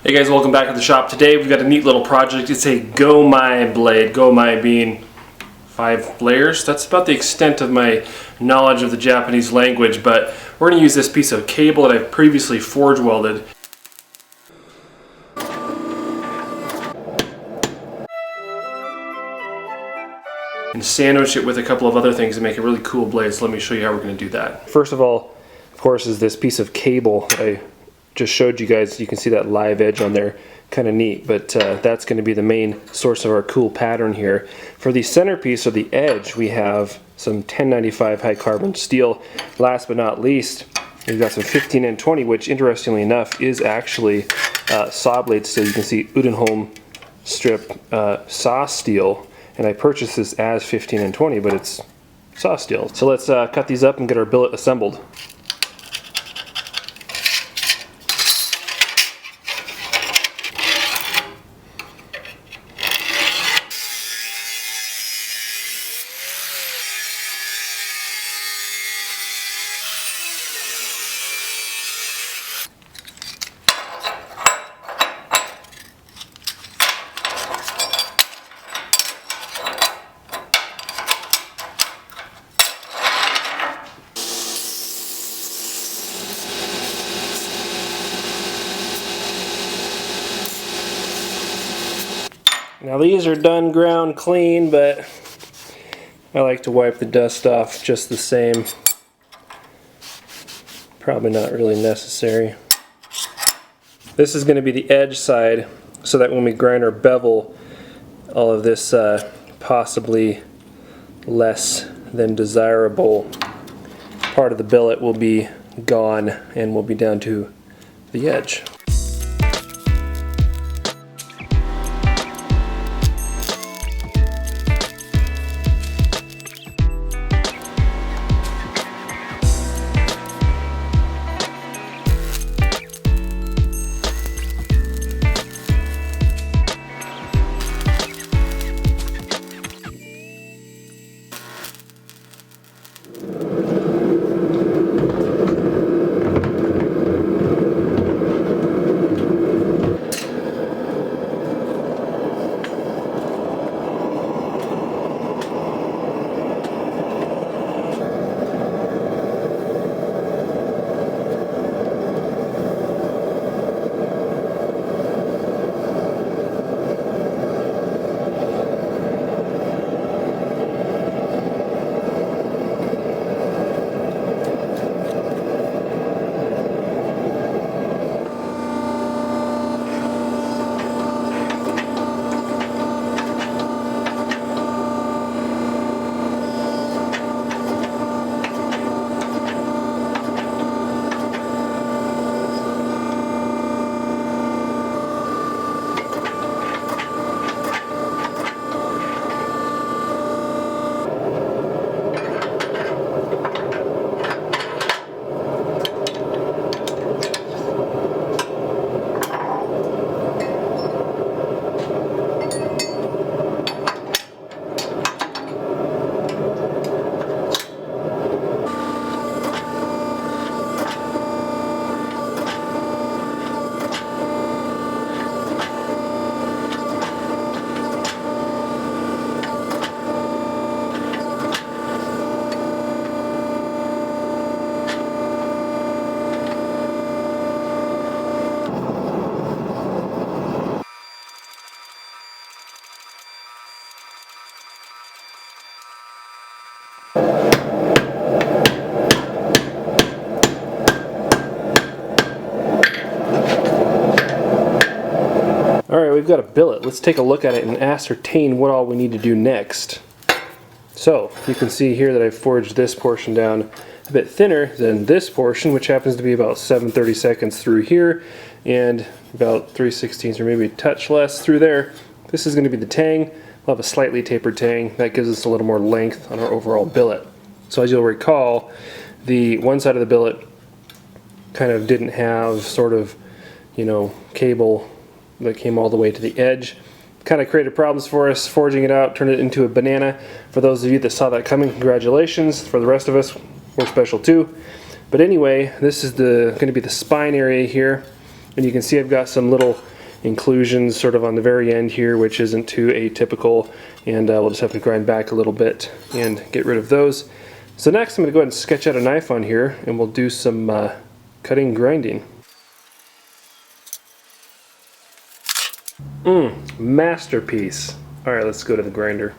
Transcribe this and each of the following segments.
Hey guys, welcome back to the shop. Today we've got a neat little project. It's a Gomai blade. Gomai being 5 layers. That's about the extent of my knowledge of the Japanese language, but we're going to use this piece of cable that I've previously forge welded. And sandwich it with a couple of other things to make a really cool blade. So let me show you how we're going to do that. First of all, of course, is this piece of cable I just showed you guys. You can see that live edge on there, kind of neat, but that's going to be the main source of our cool pattern here. For the centerpiece or the edge, we have some 1095 high carbon steel. Last but not least, we've got some 15N20, which interestingly enough is actually saw blade steel. You can see Udenholm strip saw steel, and I purchased this as 15N20, but it's saw steel. So let's cut these up and get our billet assembled. Now these are done ground clean, but I like to wipe the dust off just the same. Probably not really necessary. This is going to be the edge side, so that when we grind our bevel, all of this possibly less than desirable part of the billet will be gone and will be down to the edge. Alright, we've got a billet. Let's take a look at it and ascertain what all we need to do next. So, you can see here that I've forged this portion down a bit thinner than this portion, which happens to be about 7/32 through here, and about 3/16 or maybe a touch less through there. This is going to be the tang. We'll have a slightly tapered tang. That gives us a little more length on our overall billet. So as you'll recall, the one side of the billet kind of didn't have sort of, cable that came all the way to the edge. Kind of created problems for us forging it out, turned it into a banana. For those of you that saw that coming, congratulations. For the rest of us, we're special too. But anyway, this is going to be the spine area here, and you can see I've got some little inclusions sort of on the very end here, which isn't too atypical, and we'll just have to grind back a little bit and get rid of those. So next I'm going to go ahead and sketch out a knife on here, and we'll do some cutting grinding. Masterpiece. Alright, let's go to the grinder.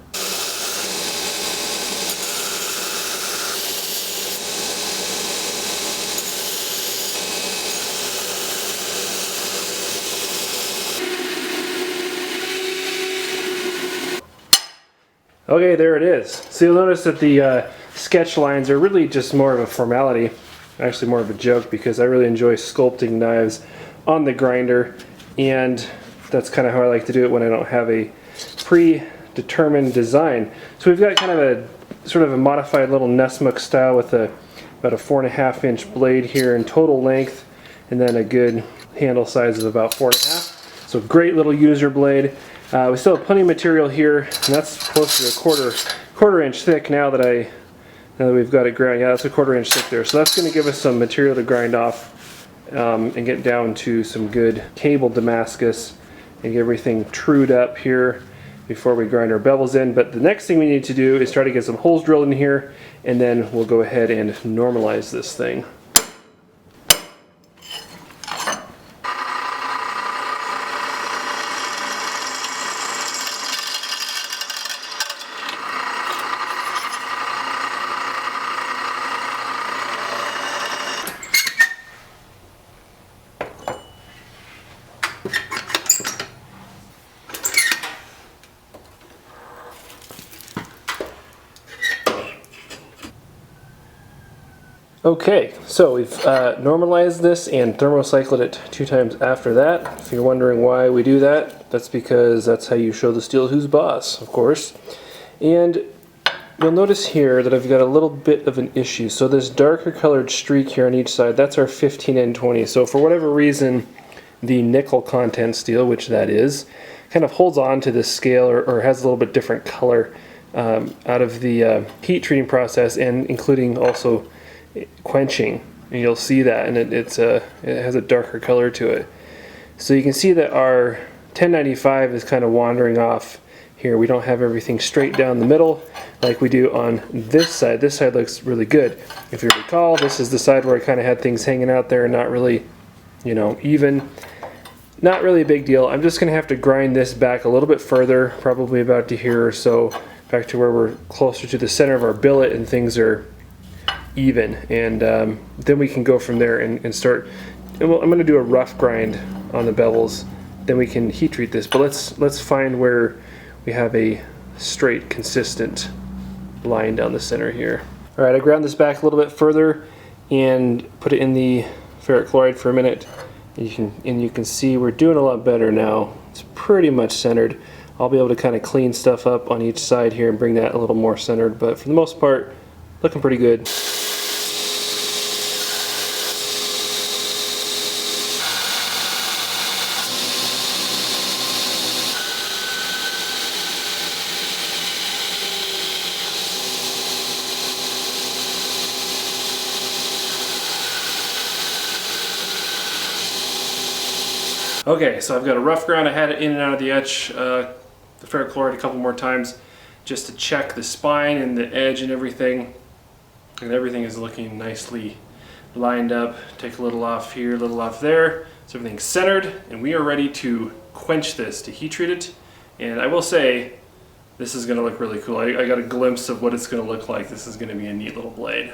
Okay, there it is. So you'll notice that the sketch lines are really just more of a formality, actually more of a joke, because I really enjoy sculpting knives on the grinder, and that's kind of how I like to do it when I don't have a predetermined design. So we've got kind of a sort of a modified little Nessmuk style with about a 4.5 inch blade here in total length, and then a good handle size of about 4.5. So great little user blade. We still have plenty of material here, and that's close to a quarter inch thick now that we've got it ground. Yeah, that's a 1/4 inch thick there. So that's going to give us some material to grind off and get down to some good cable Damascus and get everything trued up here before we grind our bevels in. But the next thing we need to do is try to get some holes drilled in here, and then we'll go ahead and normalize this thing. Okay, so we've normalized this and thermocycled it 2 times after that. If you're wondering why we do that, that's because that's how you show the steel who's boss, of course. And you'll notice here that I've got a little bit of an issue. So this darker colored streak here on each side, that's our 15N20. So for whatever reason, the nickel content steel, which that is, kind of holds on to this scale or has a little bit different color out of the heat treating process, and including also quenching, and you'll see that, and it has a darker color to it. So you can see that our 1095 is kind of wandering off here. We don't have everything straight down the middle like we do on this side. This side looks really good. If you recall, this is the side where I kind of had things hanging out there and not really, you know, even. Not really a big deal. I'm just going to have to grind this back a little bit further, probably about to here or so, back to where we're closer to the center of our billet and things are even, and then we can go from there and start. And I'm going to do a rough grind on the bevels, then we can heat treat this. But let's find where we have a straight, consistent line down the center here. All right, I ground this back a little bit further and put it in the ferric chloride for a minute. And you can see we're doing a lot better now. It's pretty much centered. I'll be able to kind of clean stuff up on each side here and bring that a little more centered, but for the most part, looking pretty good. Okay, so I've got a rough ground. I had it in and out of the etch, the ferric chloride a couple more times just to check the spine and the edge and everything. And everything is looking nicely lined up. Take a little off here, a little off there. So everything's centered, and we are ready to quench this, to heat treat it. And I will say, this is gonna look really cool. I got a glimpse of what it's gonna look like. This is gonna be a neat little blade.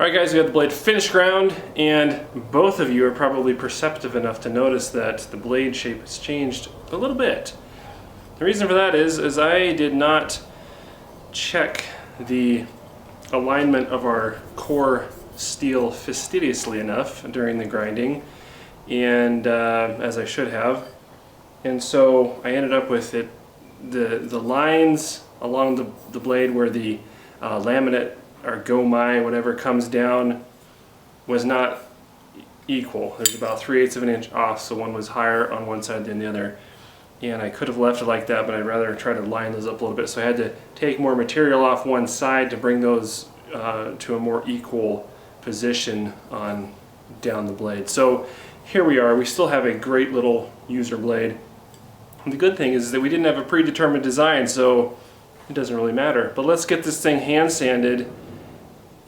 Alright guys, we got the blade finished ground, and both of you are probably perceptive enough to notice that the blade shape has changed a little bit. The reason for that is I did not check the alignment of our core steel fastidiously enough during the grinding, and as I should have, and so I ended up with the lines along the blade where the laminate or gomai, whatever, comes down was not equal. There's about 3/8 of an inch off, so one was higher on one side than the other. And I could have left it like that, but I'd rather try to line those up a little bit. So I had to take more material off one side to bring those to a more equal position on down the blade. So here we are. We still have a great little user blade. And the good thing is that we didn't have a predetermined design, so it doesn't really matter. But let's get this thing hand sanded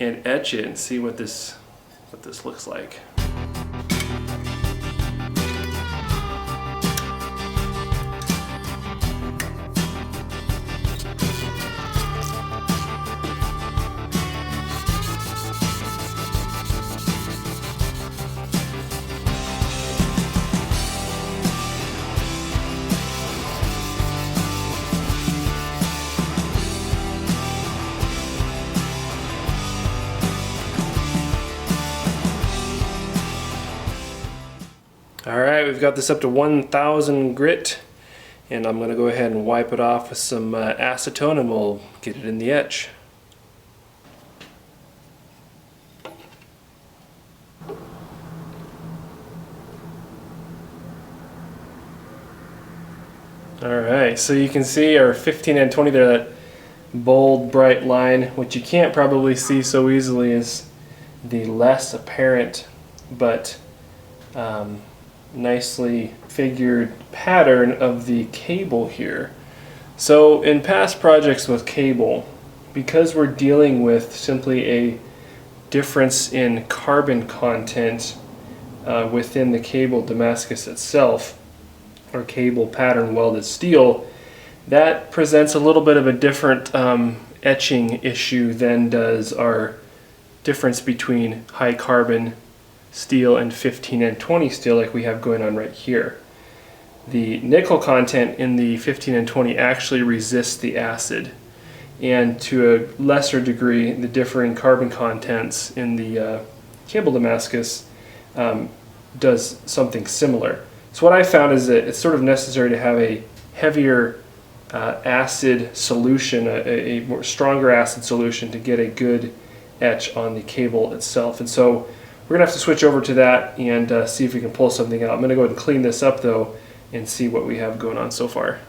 and etch it and see what this looks like. Alright, we've got this up to 1000 grit, and I'm going to go ahead and wipe it off with some acetone and we'll get it in the etch. Alright, so you can see our 15 and 20 there, that bold bright line. What you can't probably see so easily is the less apparent but nicely figured pattern of the cable here. So in past projects with cable, because we're dealing with simply a difference in carbon content within the cable Damascus itself, or cable pattern welded steel, that presents a little bit of a different etching issue than does our difference between high carbon steel and 15 and 20 steel like we have going on right here. The nickel content in the 15 and 20 actually resists the acid, and to a lesser degree the differing carbon contents in the cable Damascus does something similar. So what I found is that it's sort of necessary to have a heavier acid solution, a more stronger acid solution, to get a good etch on the cable itself. And so we're going to have to switch over to that and see if we can pull something out. I'm going to go ahead and clean this up though and see what we have going on so far.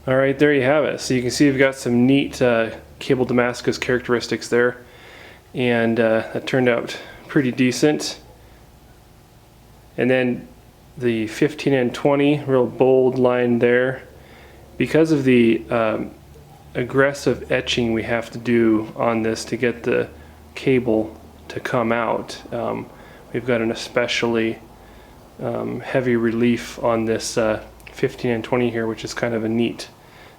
Alright, there you have it. So you can see we've got some neat cable Damascus characteristics there, and that turned out pretty decent. And then the 15 and 20, real bold line there. Because of the aggressive etching we have to do on this to get the cable to come out, we've got an especially heavy relief on this 15 and 20 here, which is kind of a neat,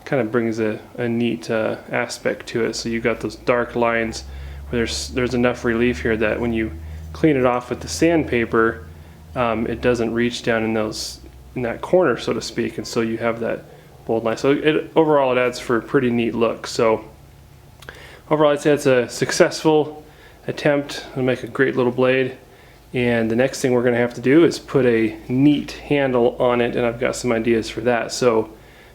kind of brings a neat aspect to it. So you've got those dark lines where there's enough relief here that when you clean it off with the sandpaper, it doesn't reach down in that corner, so to speak, and so you have that bold line. So overall it adds for a pretty neat look. So overall I'd say it's a successful attempt to make a great little blade, and the next thing we're going to have to do is put a neat handle on it, and I've got some ideas for that. So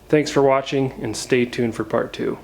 thanks for watching, and stay tuned for part 2.